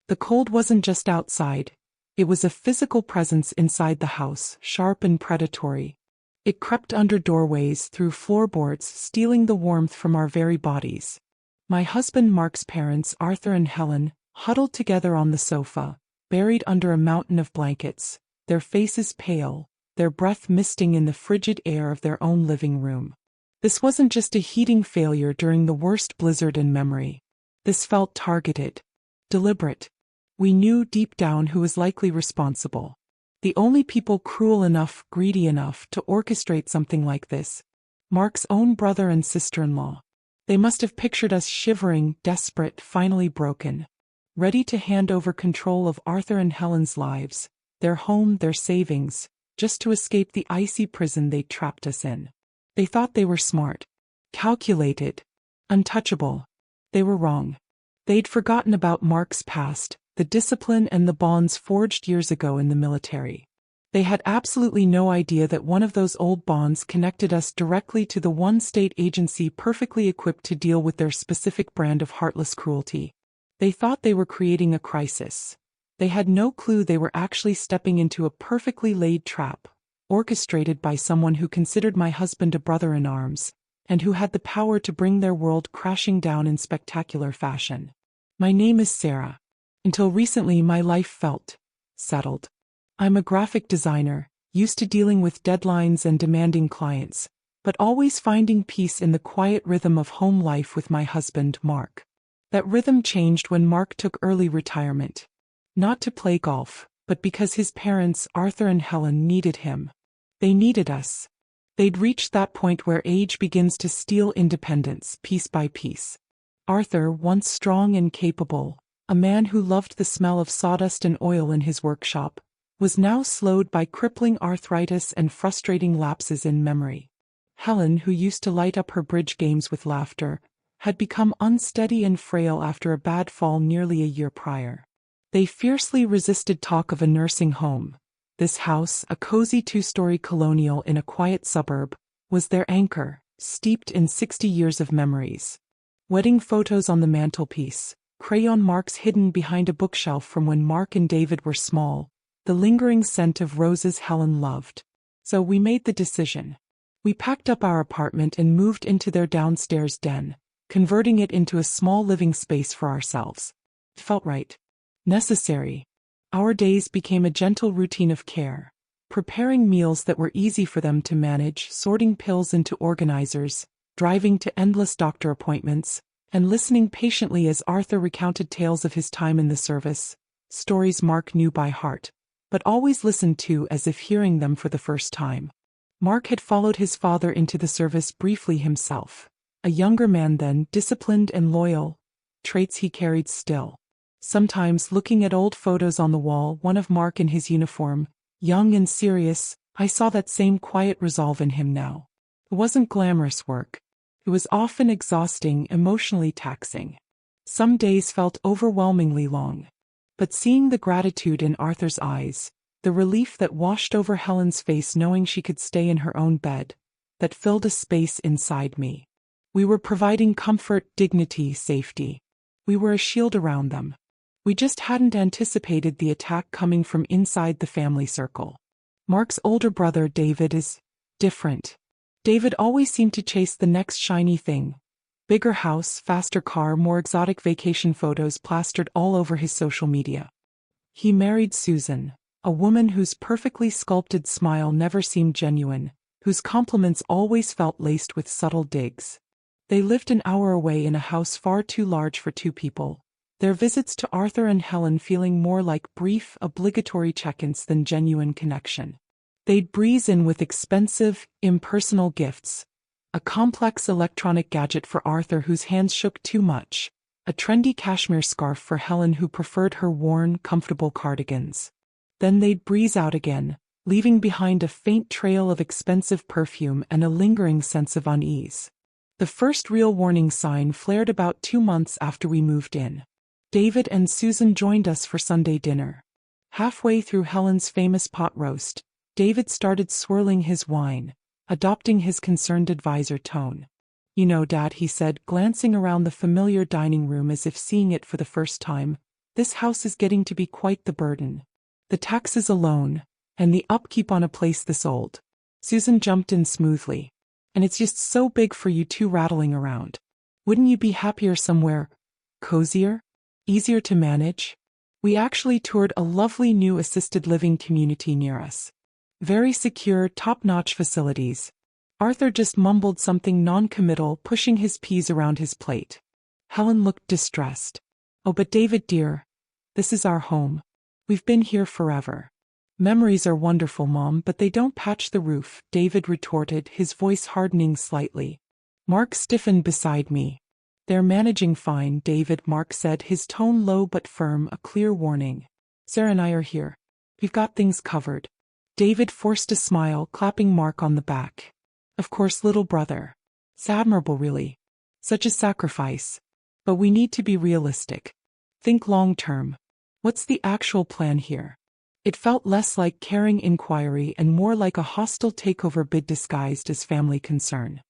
The cold wasn't just outside. It was a physical presence inside the house, sharp and predatory. It crept under doorways, through floorboards, stealing the warmth from our very bodies. My husband Mark's parents, Arthur and Helen, huddled together on the sofa, buried under a mountain of blankets, their faces pale, their breath misting in the frigid air of their own living room. This wasn't just a heating failure during the worst blizzard in memory. This felt targeted, deliberate. We knew deep down who was likely responsible. The only people cruel enough, greedy enough to orchestrate something like this. Mark's own brother and sister-in-law. They must have pictured us shivering, desperate, finally broken, ready to hand over control of Arthur and Helen's lives, their home, their savings, just to escape the icy prison they trapped us in. They thought they were smart, calculated, untouchable. They were wrong. They'd forgotten about Mark's past, the discipline and the bonds forged years ago in the military. They had absolutely no idea that one of those old bonds connected us directly to the one state agency perfectly equipped to deal with their specific brand of heartless cruelty. They thought they were creating a crisis. They had no clue they were actually stepping into a perfectly laid trap, orchestrated by someone who considered my husband a brother in arms, and who had the power to bring their world crashing down in spectacular fashion. My name is Sarah. Until recently, my life felt settled. I'm a graphic designer, used to dealing with deadlines and demanding clients, but always finding peace in the quiet rhythm of home life with my husband, Mark. That rhythm changed when Mark took early retirement. Not to play golf, but because his parents, Arthur and Helen, needed him. They needed us. They'd reached that point where age begins to steal independence, piece by piece. Arthur, once strong and capable, a man who loved the smell of sawdust and oil in his workshop, was now slowed by crippling arthritis and frustrating lapses in memory. Helen, who used to light up her bridge games with laughter, had become unsteady and frail after a bad fall nearly a year prior. They fiercely resisted talk of a nursing home. This house, a cozy two-story colonial in a quiet suburb, was their anchor, steeped in 60 years of memories. Wedding photos on the mantelpiece, crayon marks hidden behind a bookshelf from when Mark and David were small, the lingering scent of roses Helen loved. So we made the decision. We packed up our apartment and moved into their downstairs den, converting it into a small living space for ourselves. It felt right. Necessary. Our days became a gentle routine of care, preparing meals that were easy for them to manage, sorting pills into organizers, driving to endless doctor appointments, and listening patiently as Arthur recounted tales of his time in the service, stories Mark knew by heart, but always listened to as if hearing them for the first time. Mark had followed his father into the service briefly himself. A younger man then, disciplined and loyal, traits he carried still. Sometimes, looking at old photos on the wall, one of Mark in his uniform, young and serious, I saw that same quiet resolve in him now. It wasn't glamorous work. It was often exhausting, emotionally taxing. Some days felt overwhelmingly long. But seeing the gratitude in Arthur's eyes, the relief that washed over Helen's face knowing she could stay in her own bed, that filled a space inside me. We were providing comfort, dignity, safety. We were a shield around them. We just hadn't anticipated the attack coming from inside the family circle. Mark's older brother, David, is different. David always seemed to chase the next shiny thing. Bigger house, faster car, more exotic vacation photos plastered all over his social media. He married Susan, a woman whose perfectly sculpted smile never seemed genuine, whose compliments always felt laced with subtle digs. They lived an hour away in a house far too large for two people, their visits to Arthur and Helen feeling more like brief, obligatory check-ins than genuine connection. They'd breeze in with expensive, impersonal gifts, a complex electronic gadget for Arthur whose hands shook too much, a trendy cashmere scarf for Helen who preferred her worn, comfortable cardigans. Then they'd breeze out again, leaving behind a faint trail of expensive perfume and a lingering sense of unease. The first real warning sign flared about 2 months after we moved in. David and Susan joined us for Sunday dinner. Halfway through Helen's famous pot roast, David started swirling his wine, adopting his concerned advisor tone. "You know, Dad," he said, glancing around the familiar dining room as if seeing it for the first time, This house is getting to be quite the burden. The taxes alone, and the upkeep on a place this old. Susan jumped in smoothly. And it's just so big for you two rattling around. Wouldn't you be happier somewhere cozier? Easier to manage? We actually toured a lovely new assisted living community near us. Very secure, top-notch facilities. Arthur just mumbled something non-committal, pushing his peas around his plate. Helen looked distressed. Oh, but David dear, this is our home. We've been here forever. Memories are wonderful, Mom, but they don't patch the roof, David retorted, his voice hardening slightly. Mark stiffened beside me. They're managing fine, David, Mark said, his tone low but firm, a clear warning. Sarah and I are here. We've got things covered. David forced a smile, clapping Mark on the back. Of course, little brother. It's admirable, really. Such a sacrifice. But we need to be realistic. Think long-term. What's the actual plan here? It felt less like caring inquiry and more like a hostile takeover bid disguised as family concern.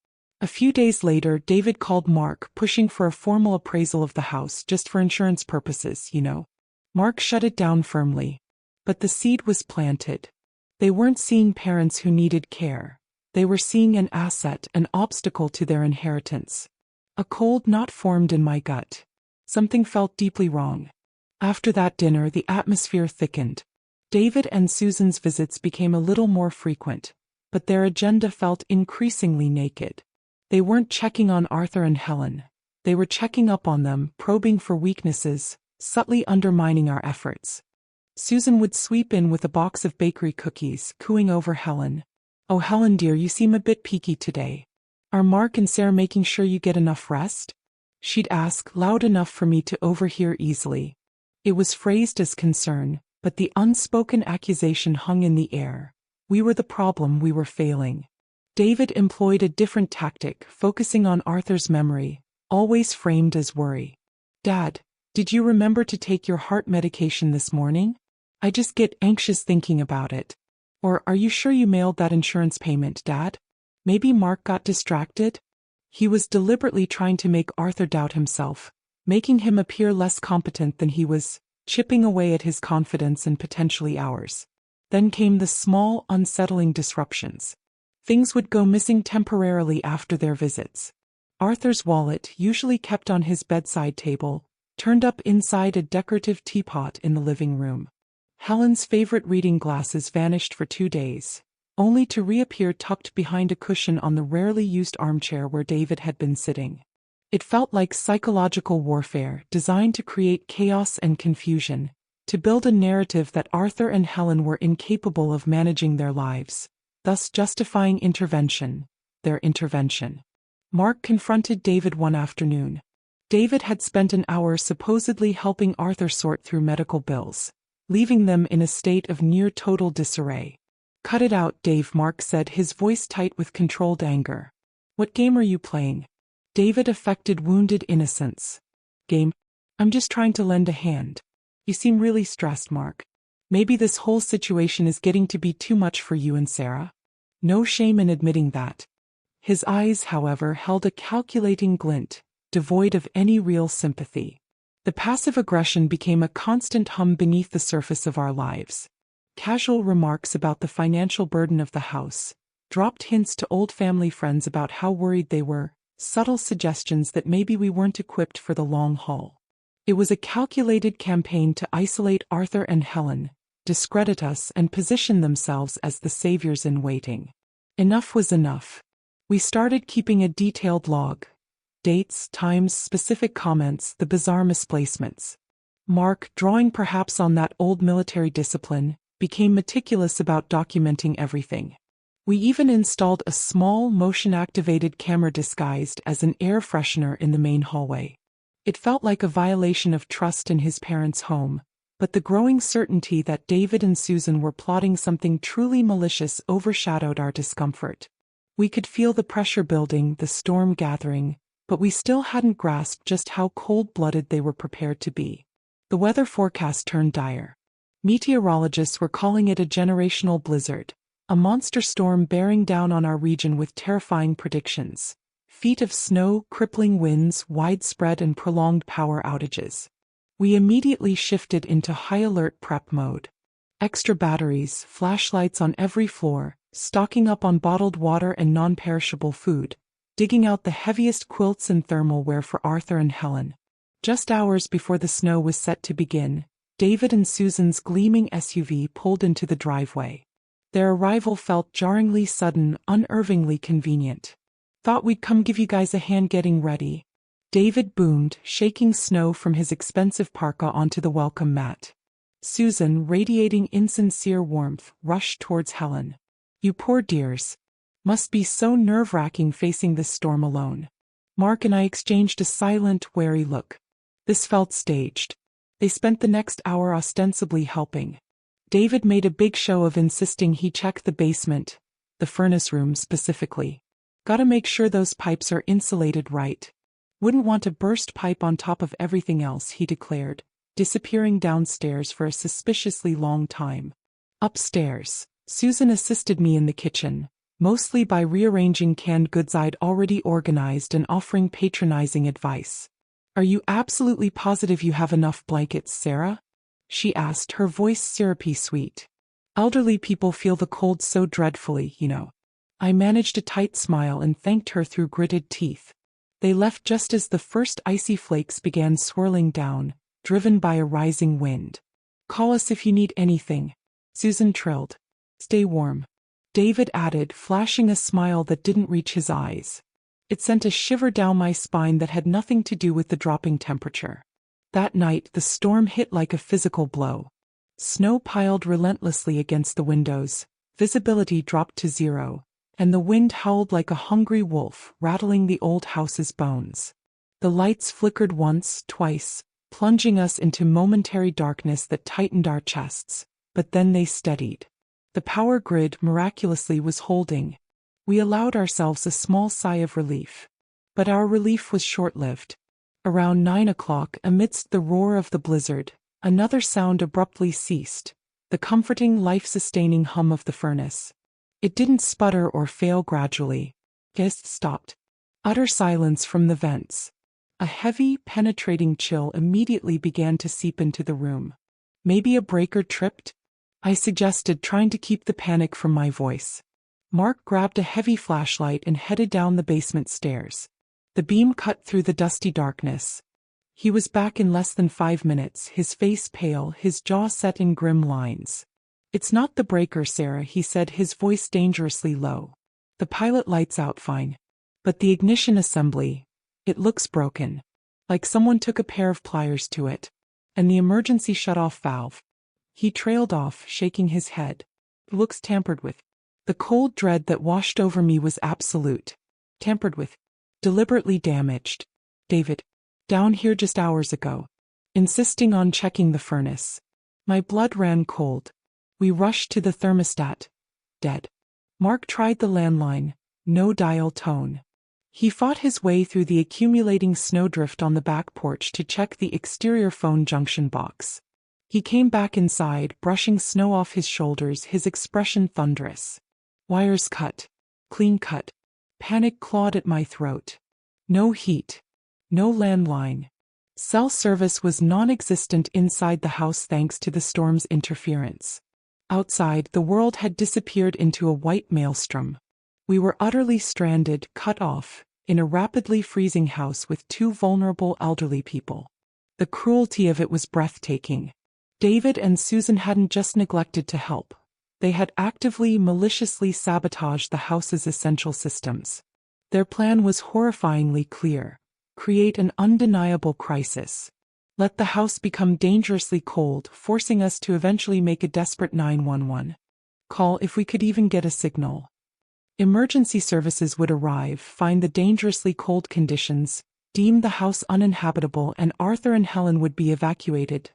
A few days later, David called Mark, pushing for a formal appraisal of the house just for insurance purposes, you know. Mark shut it down firmly. But the seed was planted. They weren't seeing parents who needed care. They were seeing an asset, an obstacle to their inheritance. A cold knot formed in my gut. Something felt deeply wrong. After that dinner, the atmosphere thickened. David and Susan's visits became a little more frequent, but their agenda felt increasingly naked. They weren't checking on Arthur and Helen. They were checking up on them, probing for weaknesses, subtly undermining our efforts. Susan would sweep in with a box of bakery cookies, cooing over Helen. Oh, Helen dear, you seem a bit peaky today. Are Mark and Sarah making sure you get enough rest? She'd ask, loud enough for me to overhear easily. It was phrased as concern, but the unspoken accusation hung in the air. We were the problem, we were failing. David employed a different tactic, focusing on Arthur's memory, always framed as worry. Dad, did you remember to take your heart medication this morning? I just get anxious thinking about it. Or are you sure you mailed that insurance payment, Dad? Maybe Mark got distracted? He was deliberately trying to make Arthur doubt himself, making him appear less competent than he was, chipping away at his confidence and potentially ours. Then came the small, unsettling disruptions. Things would go missing temporarily after their visits. Arthur's wallet, usually kept on his bedside table, turned up inside a decorative teapot in the living room. Helen's favorite reading glasses vanished for 2 days, only to reappear tucked behind a cushion on the rarely used armchair where David had been sitting. It felt like psychological warfare, designed to create chaos and confusion, to build a narrative that Arthur and Helen were incapable of managing their lives, thus justifying intervention, their intervention. Mark confronted David one afternoon. David had spent an hour supposedly helping Arthur sort through medical bills, leaving them in a state of near-total disarray. Cut it out, Dave, Mark said, his voice tight with controlled anger. What game are you playing? David affected wounded innocence. Game? I'm just trying to lend a hand. You seem really stressed, Mark. Maybe this whole situation is getting to be too much for you and Sarah? No shame in admitting that. His eyes, however, held a calculating glint, devoid of any real sympathy. The passive aggression became a constant hum beneath the surface of our lives. Casual remarks about the financial burden of the house, dropped hints to old family friends about how worried they were, subtle suggestions that maybe we weren't equipped for the long haul. It was a calculated campaign to isolate Arthur and Helen, discredit us, and position themselves as the saviors in waiting. Enough was enough. We started keeping a detailed log. Dates, times, specific comments, the bizarre misplacements. Mark, drawing perhaps on that old military discipline, became meticulous about documenting everything. We even installed a small, motion-activated camera disguised as an air freshener in the main hallway. It felt like a violation of trust in his parents' home, but the growing certainty that David and Susan were plotting something truly malicious overshadowed our discomfort. We could feel the pressure building, the storm gathering, but we still hadn't grasped just how cold-blooded they were prepared to be. The weather forecast turned dire. Meteorologists were calling it a generational blizzard, a monster storm bearing down on our region with terrifying predictions. Feet of snow, crippling winds, widespread and prolonged power outages. We immediately shifted into high alert prep mode. Extra batteries, flashlights on every floor, stocking up on bottled water and non-perishable food, digging out the heaviest quilts and thermal wear for Arthur and Helen. Just hours before the snow was set to begin, David and Susan's gleaming SUV pulled into the driveway. Their arrival felt jarringly sudden, unnervingly convenient. "Thought we'd come give you guys a hand getting ready," David boomed, shaking snow from his expensive parka onto the welcome mat. Susan, radiating insincere warmth, rushed towards Helen. "You poor dears. Must be so nerve-wracking facing this storm alone." Mark and I exchanged a silent, wary look. This felt staged. They spent the next hour ostensibly helping. David made a big show of insisting he check the basement, the furnace room specifically. "Gotta make sure those pipes are insulated right. Wouldn't want a burst pipe on top of everything else," he declared, disappearing downstairs for a suspiciously long time. Upstairs, Susan assisted me in the kitchen, mostly by rearranging canned goods I'd already organized and offering patronizing advice. "Are you absolutely positive you have enough blankets, Sarah?" she asked, her voice syrupy sweet. "Elderly people feel the cold so dreadfully, you know." I managed a tight smile and thanked her through gritted teeth. They left just as the first icy flakes began swirling down, driven by a rising wind. "Call us if you need anything," Susan trilled. "Stay warm," David added, flashing a smile that didn't reach his eyes. It sent a shiver down my spine that had nothing to do with the dropping temperature. That night, the storm hit like a physical blow. Snow piled relentlessly against the windows, visibility dropped to zero, and the wind howled like a hungry wolf, rattling the old house's bones. The lights flickered once, twice, plunging us into momentary darkness that tightened our chests, but then they steadied. The power grid miraculously was holding. We allowed ourselves a small sigh of relief. But our relief was short-lived. Around 9 o'clock, amidst the roar of the blizzard, another sound abruptly ceased, the comforting, life-sustaining hum of the furnace. It didn't sputter or fail gradually. It stopped. Utter silence from the vents. A heavy, penetrating chill immediately began to seep into the room. "Maybe a breaker tripped?" I suggested, trying to keep the panic from my voice. Mark grabbed a heavy flashlight and headed down the basement stairs. The beam cut through the dusty darkness. He was back in less than 5 minutes, his face pale, his jaw set in grim lines. "It's not the breaker, Sarah," he said, his voice dangerously low. "The pilot light's out fine. But the ignition assembly, it looks broken. Like someone took a pair of pliers to it. And the emergency shut-off valve." He trailed off, shaking his head. "Looks tampered with." The cold dread that washed over me was absolute. Tampered with. Deliberately damaged. "David. Down here just hours ago. Insisting on checking the furnace." My blood ran cold. We rushed to the thermostat. Dead. Mark tried the landline. No dial tone. He fought his way through the accumulating snowdrift on the back porch to check the exterior phone junction box. He came back inside, brushing snow off his shoulders, his expression thunderous. "Wires cut. Clean cut." Panic clawed at my throat. No heat. No landline. Cell service was non-existent inside the house thanks to the storm's interference. Outside, the world had disappeared into a white maelstrom. We were utterly stranded, cut off, in a rapidly freezing house with 2 vulnerable elderly people. The cruelty of it was breathtaking. David and Susan hadn't just neglected to help. They had actively, maliciously sabotaged the house's essential systems. Their plan was horrifyingly clear. Create an undeniable crisis. Let the house become dangerously cold, forcing us to eventually make a desperate 911 call if we could even get a signal. Emergency services would arrive, find the dangerously cold conditions, deem the house uninhabitable, and Arthur and Helen would be evacuated,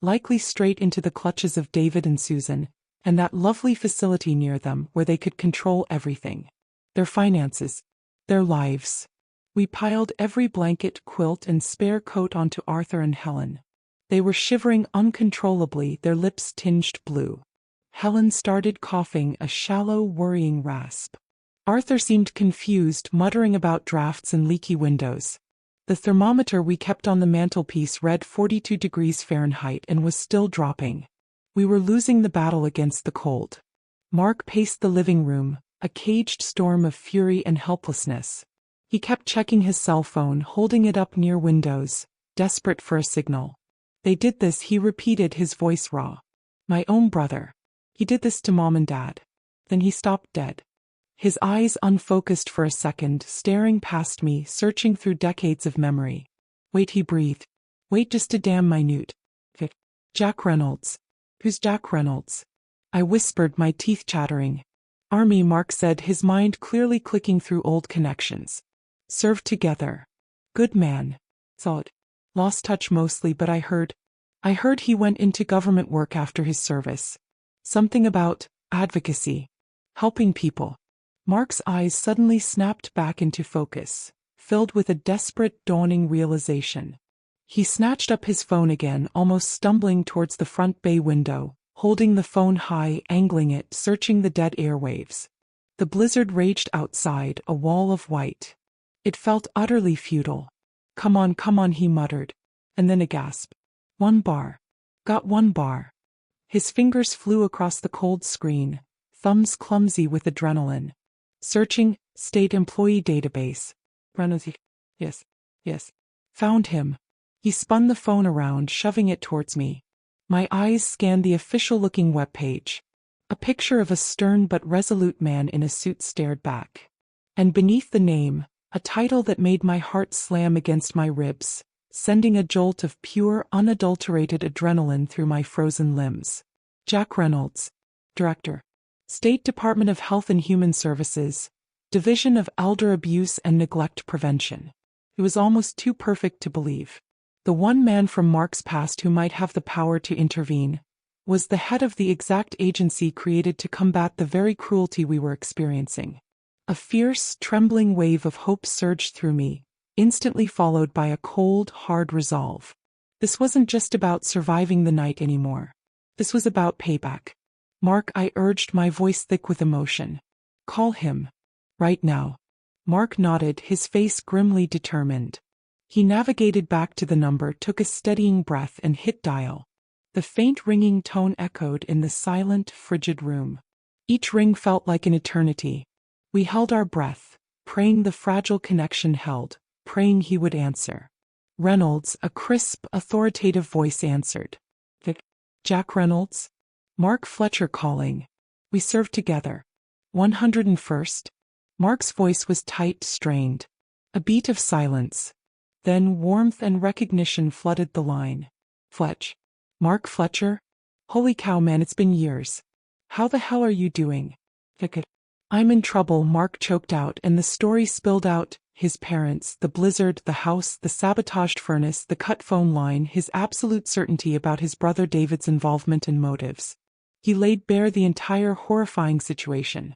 likely straight into the clutches of David and Susan, and that lovely facility near them where they could control everything. Their finances. Their lives. We piled every blanket, quilt, and spare coat onto Arthur and Helen. They were shivering uncontrollably, their lips tinged blue. Helen started coughing, a shallow, worrying rasp. Arthur seemed confused, muttering about drafts and leaky windows. The thermometer we kept on the mantelpiece read 42 degrees Fahrenheit and was still dropping. We were losing the battle against the cold. Mark paced the living room, a caged storm of fury and helplessness. He kept checking his cell phone, holding it up near windows, desperate for a signal. They did this, he repeated, his voice raw. My own brother. He did this to Mom and Dad. Then he stopped dead. His eyes unfocused for a second, staring past me, searching through decades of memory. Wait, he breathed. Wait just a damn minute. Jack Reynolds. Who's Jack Reynolds? I whispered, my teeth chattering. Army, Mark said, his mind clearly clicking through old connections. Served together. Good man. Thought. Lost touch mostly, but I heard he went into government work after his service. Something about advocacy. Helping people. Mark's eyes suddenly snapped back into focus, filled with a desperate, dawning realization. He snatched up his phone again, almost stumbling towards the front bay window, holding the phone high, angling it, searching the dead airwaves. The blizzard raged outside, a wall of white. It felt utterly futile. Come on, he muttered. And then a gasp. 1 bar. Got 1 bar. His fingers flew across the cold screen, thumbs clumsy with adrenaline. Searching, state employee database. Reynolds. Yes. Found him. He spun the phone around, shoving it towards me. My eyes scanned the official-looking webpage. A picture of a stern but resolute man in a suit stared back. And beneath the name, a title that made my heart slam against my ribs, sending a jolt of pure, unadulterated adrenaline through my frozen limbs. Jack Reynolds. Director. State Department of Health and Human Services, Division of Elder Abuse and Neglect Prevention. It was almost too perfect to believe. The one man from Mark's past who might have the power to intervene was the head of the exact agency created to combat the very cruelty we were experiencing. A fierce, trembling wave of hope surged through me, instantly followed by a cold, hard resolve. This wasn't just about surviving the night anymore. This was about payback. Mark, I urged, my voice thick with emotion. Call him. Right now. Mark nodded, his face grimly determined. He navigated back to the number, took a steadying breath, and hit dial. The faint ringing tone echoed in the silent, frigid room. Each ring felt like an eternity. We held our breath, praying the fragile connection held, praying he would answer. Reynolds, a crisp, authoritative voice answered. Jack Reynolds? Mark Fletcher calling. We served together. 101st? Mark's voice was tight, strained. A beat of silence. Then warmth and recognition flooded the line. Fletch. Mark Fletcher? Holy cow, man, it's been years. How the hell are you doing? I'm in trouble, Mark choked out, and the story spilled out. His parents, the blizzard, the house, the sabotaged furnace, the cut phone line, his absolute certainty about his brother David's involvement and motives. He laid bare the entire horrifying situation.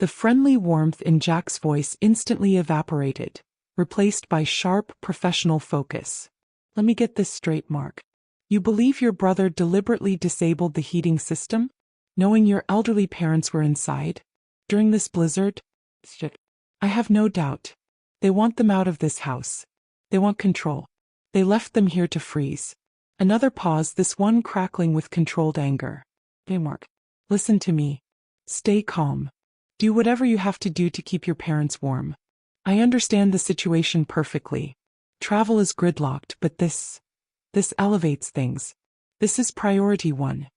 The friendly warmth in Jack's voice instantly evaporated, replaced by sharp, professional focus. Let me get this straight, Mark. You believe your brother deliberately disabled the heating system, knowing your elderly parents were inside, during this blizzard? I have no doubt. They want them out of this house. They want control. They left them here to freeze. Another pause, this one crackling with controlled anger. Hey, Mark. Listen to me. Stay calm. Do whatever you have to do to keep your parents warm. I understand the situation perfectly. Travel is gridlocked, but this elevates things. This is priority 1.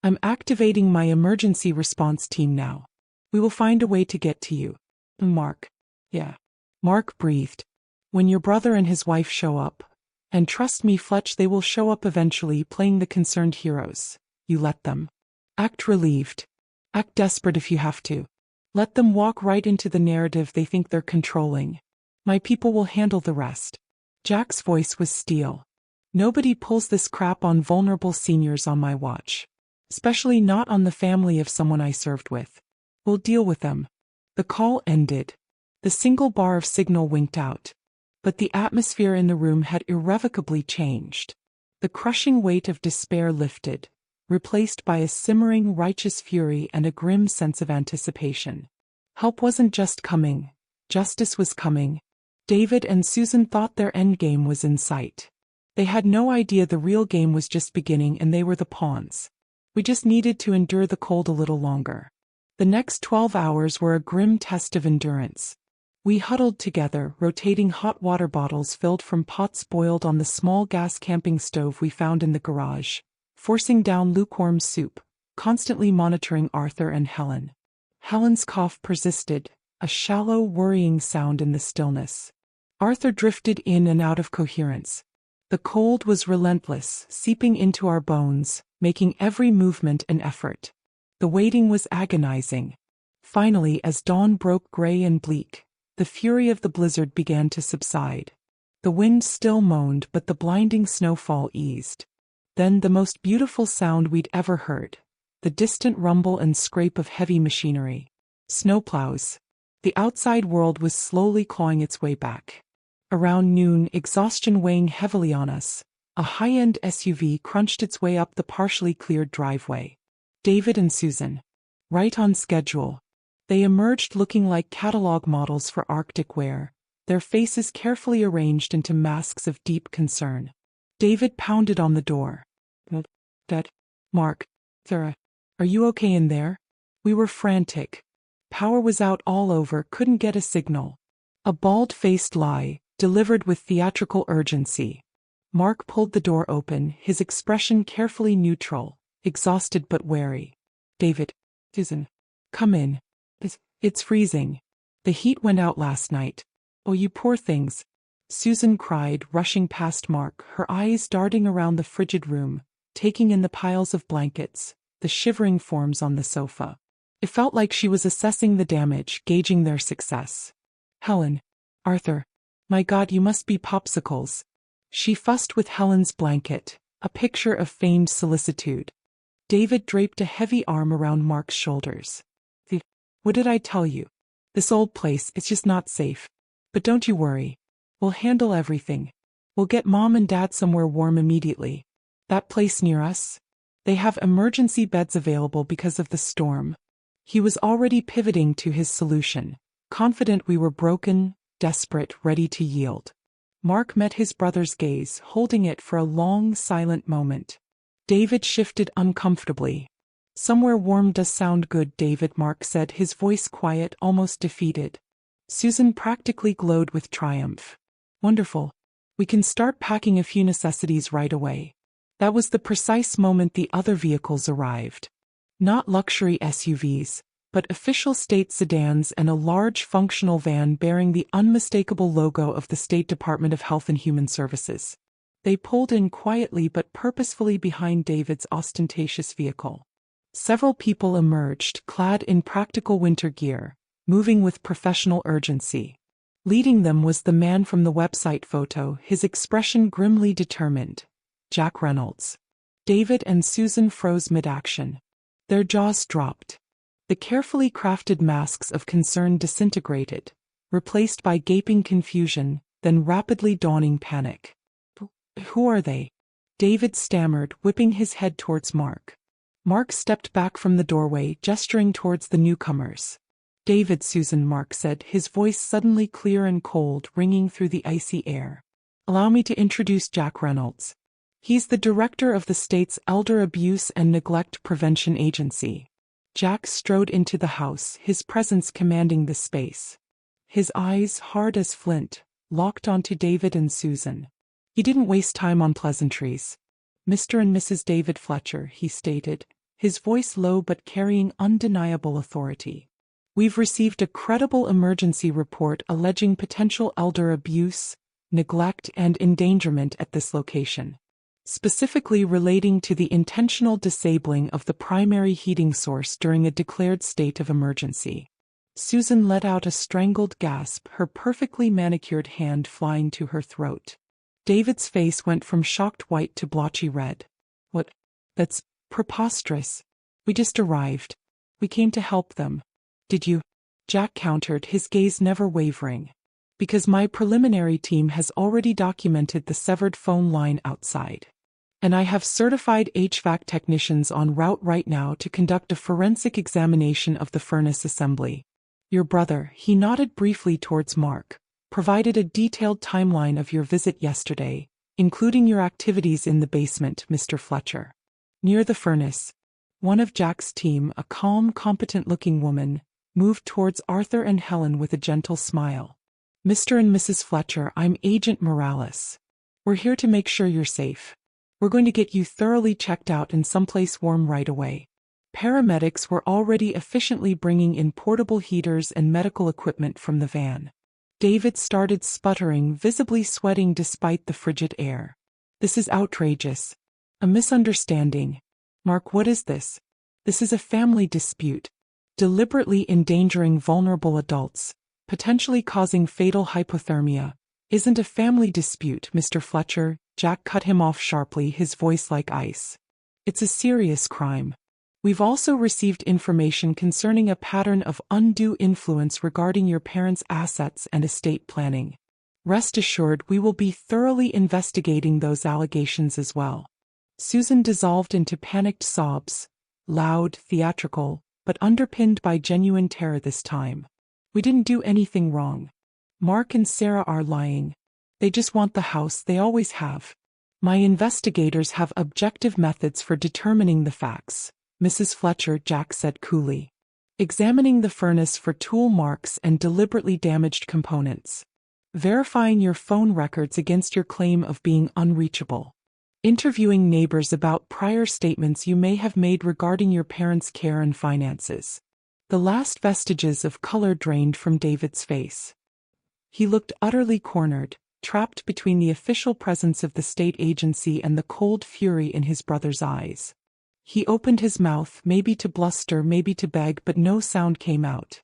I'm activating my emergency response team now. We will find a way to get to you. Mark. Yeah. Mark breathed. When your brother and his wife show up, and trust me, Fletch, they will show up eventually, playing the concerned heroes. You let them. Act relieved. Act desperate if you have to. Let them walk right into the narrative they think they're controlling. My people will handle the rest. Jack's voice was steel. Nobody pulls this crap on vulnerable seniors on my watch. Especially not on the family of someone I served with. We'll deal with them. The call ended. The single bar of signal winked out. But the atmosphere in the room had irrevocably changed. The crushing weight of despair lifted, replaced by a simmering righteous fury and a grim sense of anticipation. Help wasn't just coming. Justice was coming. David and Susan thought their endgame was in sight. They had no idea the real game was just beginning and they were the pawns. We just needed to endure the cold a little longer. The next 12 hours were a grim test of endurance. We huddled together, rotating hot water bottles filled from pots boiled on the small gas camping stove we found in the garage, forcing down lukewarm soup, constantly monitoring Arthur and Helen. Helen's cough persisted, a shallow, worrying sound in the stillness. Arthur drifted in and out of coherence. The cold was relentless, seeping into our bones, making every movement an effort. The waiting was agonizing. Finally, as dawn broke gray and bleak, the fury of the blizzard began to subside. The wind still moaned, but the blinding snowfall eased. Then the most beautiful sound we'd ever heard, the distant rumble and scrape of heavy machinery. Snowplows. The outside world was slowly clawing its way back. Around noon, exhaustion weighing heavily on us, a high-end SUV crunched its way up the partially cleared driveway. David and Susan. Right on schedule. They emerged looking like catalog models for Arctic wear, their faces carefully arranged into masks of deep concern. David pounded on the door. Dad, Mark, Sarah, are you okay in there? We were frantic. Power was out all over, couldn't get a signal. A bald-faced lie, delivered with theatrical urgency. Mark pulled the door open, his expression carefully neutral, exhausted but wary. David, Susan, come in. It's freezing. The heat went out last night. Oh, you poor things. Susan cried, rushing past Mark, her eyes darting around the frigid room, taking in the piles of blankets, the shivering forms on the sofa. It felt like she was assessing the damage, gauging their success. Helen. Arthur. My God, you must be popsicles. She fussed with Helen's blanket, a picture of feigned solicitude. David draped a heavy arm around Mark's shoulders. What did I tell you? This old place, it's just not safe. But don't you worry. We'll handle everything. We'll get Mom and Dad somewhere warm immediately. That place near us? They have emergency beds available because of the storm. He was already pivoting to his solution, confident we were broken, desperate, ready to yield. Mark met his brother's gaze, holding it for a long, silent moment. David shifted uncomfortably. Somewhere warm does sound good, David, Mark said, his voice quiet, almost defeated. Susan practically glowed with triumph. Wonderful. We can start packing a few necessities right away. That was the precise moment the other vehicles arrived. Not luxury SUVs, but official state sedans and a large functional van bearing the unmistakable logo of the State Department of Health and Human Services. They pulled in quietly but purposefully behind David's ostentatious vehicle. Several people emerged, clad in practical winter gear, moving with professional urgency. Leading them was the man from the website photo, his expression grimly determined. Jack Reynolds. David and Susan froze mid-action. Their jaws dropped. The carefully crafted masks of concern disintegrated, replaced by gaping confusion, then rapidly dawning panic. Who are they? David stammered, whipping his head towards Mark. Mark stepped back from the doorway, gesturing towards the newcomers. David, Susan, Mark said, his voice suddenly clear and cold, ringing through the icy air. Allow me to introduce Jack Reynolds. He's the director of the state's Elder Abuse and Neglect Prevention Agency. Jack strode into the house, his presence commanding the space. His eyes, hard as flint, locked onto David and Susan. He didn't waste time on pleasantries. Mr. and Mrs. David Fletcher, he stated, his voice low but carrying undeniable authority. We've received a credible emergency report alleging potential elder abuse, neglect, and endangerment at this location, specifically relating to the intentional disabling of the primary heating source during a declared state of emergency. Susan let out a strangled gasp, her perfectly manicured hand flying to her throat. David's face went from shocked white to blotchy red. What? That's preposterous. We just arrived. We came to help them. Did you? Jack countered, his gaze never wavering. Because my preliminary team has already documented the severed phone line outside. And I have certified HVAC technicians en route right now to conduct a forensic examination of the furnace assembly. Your brother, he nodded briefly towards Mark, provided a detailed timeline of your visit yesterday, including your activities in the basement, Mr. Fletcher. Near the furnace, one of Jack's team, a calm, competent-looking woman, moved towards Arthur and Helen with a gentle smile. Mr. and Mrs. Fletcher, I'm Agent Morales. We're here to make sure you're safe. We're going to get you thoroughly checked out in someplace warm right away. Paramedics were already efficiently bringing in portable heaters and medical equipment from the van. David started sputtering, visibly sweating despite the frigid air. This is outrageous. A misunderstanding. Mark, what is this? This is a family dispute. Deliberately endangering vulnerable adults, potentially causing fatal hypothermia, isn't a family dispute, Mr. Fletcher. Jack cut him off sharply, his voice like ice. It's a serious crime. We've also received information concerning a pattern of undue influence regarding your parents' assets and estate planning. Rest assured, we will be thoroughly investigating those allegations as well. Susan dissolved into panicked sobs, loud, theatrical, but underpinned by genuine terror this time. We didn't do anything wrong. Mark and Sarah are lying. They just want the house, they always have. My investigators have objective methods for determining the facts, Mrs. Fletcher, Jack said coolly. Examining the furnace for tool marks and deliberately damaged components. Verifying your phone records against your claim of being unreachable. Interviewing neighbors about prior statements you may have made regarding your parents' care and finances. The last vestiges of color drained from David's face. He looked utterly cornered, trapped between the official presence of the state agency and the cold fury in his brother's eyes. He opened his mouth, maybe to bluster, maybe to beg, but no sound came out.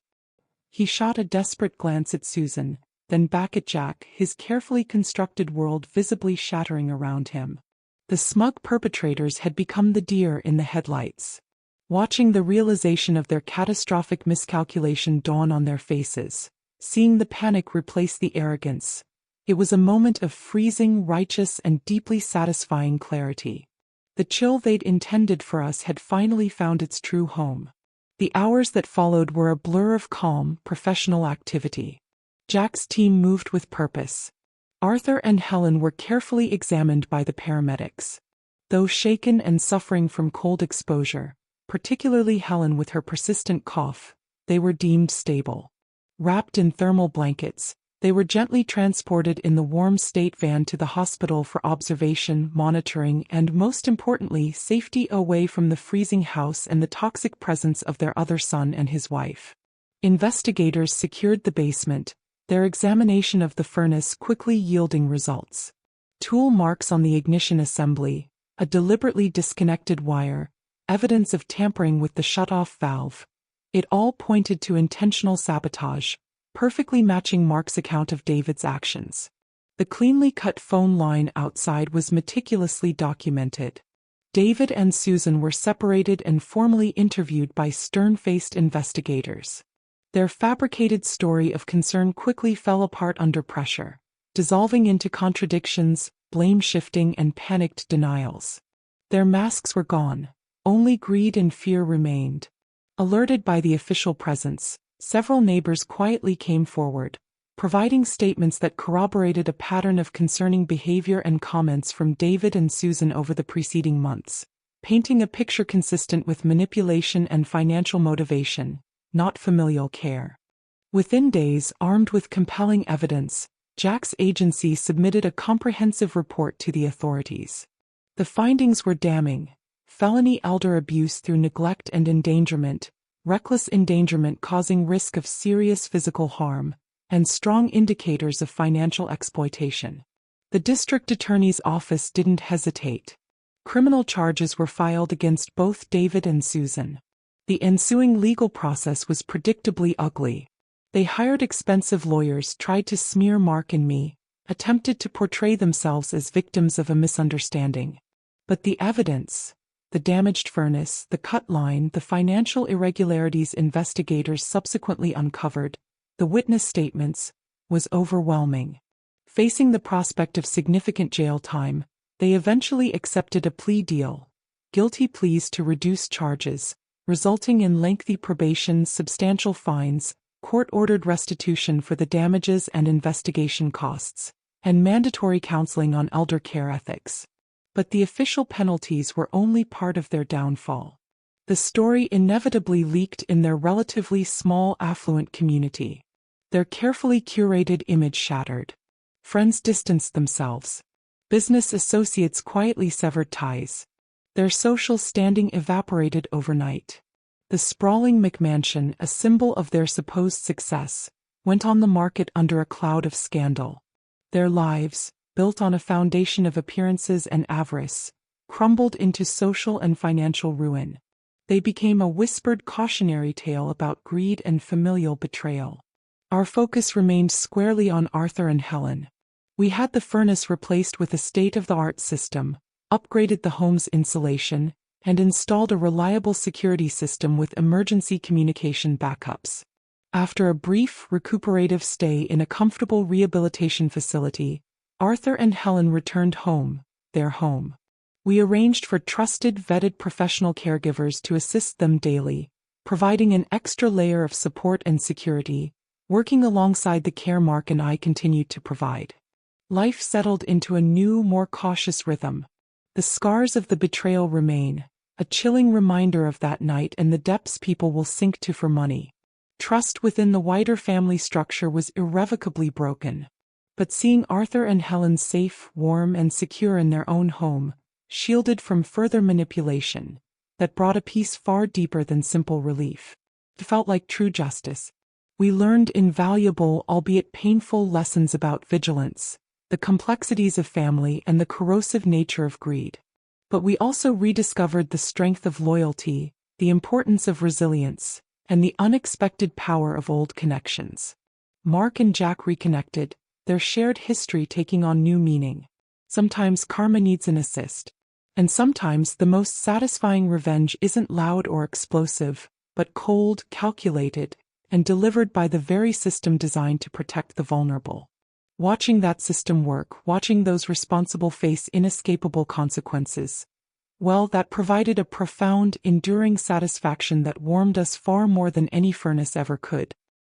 He shot a desperate glance at Susan, then back at Jack, his carefully constructed world visibly shattering around him. The smug perpetrators had become the deer in the headlights. Watching the realization of their catastrophic miscalculation dawn on their faces, seeing the panic replace the arrogance, it was a moment of freezing, righteous, and deeply satisfying clarity. The chill they'd intended for us had finally found its true home. The hours that followed were a blur of calm, professional activity. Jack's team moved with purpose. Arthur and Helen were carefully examined by the paramedics. Though shaken and suffering from cold exposure, particularly Helen with her persistent cough, they were deemed stable. Wrapped in thermal blankets, they were gently transported in the warm state van to the hospital for observation, monitoring, and most importantly, safety away from the freezing house and the toxic presence of their other son and his wife. Investigators secured the basement, their examination of the furnace quickly yielding results. Tool marks on the ignition assembly, a deliberately disconnected wire, evidence of tampering with the shut-off valve. It all pointed to intentional sabotage, perfectly matching Mark's account of David's actions. The cleanly cut phone line outside was meticulously documented. David and Susan were separated and formally interviewed by stern-faced investigators. Their fabricated story of concern quickly fell apart under pressure, dissolving into contradictions, blame-shifting, and panicked denials. Their masks were gone. Only greed and fear remained. Alerted by the official presence, several neighbors quietly came forward, providing statements that corroborated a pattern of concerning behavior and comments from David and Susan over the preceding months, painting a picture consistent with manipulation and financial motivation, not familial care. Within days, armed with compelling evidence, Jack's agency submitted a comprehensive report to the authorities. The findings were damning. Felony elder abuse through neglect and endangerment, reckless endangerment causing risk of serious physical harm, and strong indicators of financial exploitation. The district attorney's office didn't hesitate. Criminal charges were filed against both David and Susan. The ensuing legal process was predictably ugly. They hired expensive lawyers, tried to smear Mark and me, attempted to portray themselves as victims of a misunderstanding. But the evidence, the damaged furnace, the cut line, the financial irregularities investigators subsequently uncovered, the witness statements, was overwhelming. Facing the prospect of significant jail time, they eventually accepted a plea deal, guilty pleas to reduce charges, resulting in lengthy probation, substantial fines, court-ordered restitution for the damages and investigation costs, and mandatory counseling on elder care ethics. But the official penalties were only part of their downfall. The story inevitably leaked in their relatively small affluent community. Their carefully curated image shattered. Friends distanced themselves. Business associates quietly severed ties. Their social standing evaporated overnight. The sprawling McMansion, a symbol of their supposed success, went on the market under a cloud of scandal. Their lives, built on a foundation of appearances and avarice, crumbled into social and financial ruin. They became a whispered cautionary tale about greed and familial betrayal. Our focus remained squarely on Arthur and Helen. We had the furnace replaced with a state-of-the-art system, upgraded the home's insulation, and installed a reliable security system with emergency communication backups. After a brief, recuperative stay in a comfortable rehabilitation facility, Arthur and Helen returned home, their home. We arranged for trusted, vetted professional caregivers to assist them daily, providing an extra layer of support and security, working alongside the care Mark and I continued to provide. Life settled into a new, more cautious rhythm. The scars of the betrayal remain, a chilling reminder of that night and the depths people will sink to for money. Trust within the wider family structure was irrevocably broken. But seeing Arthur and Helen safe, warm, and secure in their own home, shielded from further manipulation, that brought a peace far deeper than simple relief. It felt like true justice. We learned invaluable, albeit painful, lessons about vigilance, the complexities of family, and the corrosive nature of greed. But we also rediscovered the strength of loyalty, the importance of resilience, and the unexpected power of old connections. Mark and Jack reconnected, their shared history taking on new meaning. Sometimes karma needs an assist. And sometimes the most satisfying revenge isn't loud or explosive, but cold, calculated, and delivered by the very system designed to protect the vulnerable. Watching that system work, watching those responsible face inescapable consequences, well, that provided a profound, enduring satisfaction that warmed us far more than any furnace ever could.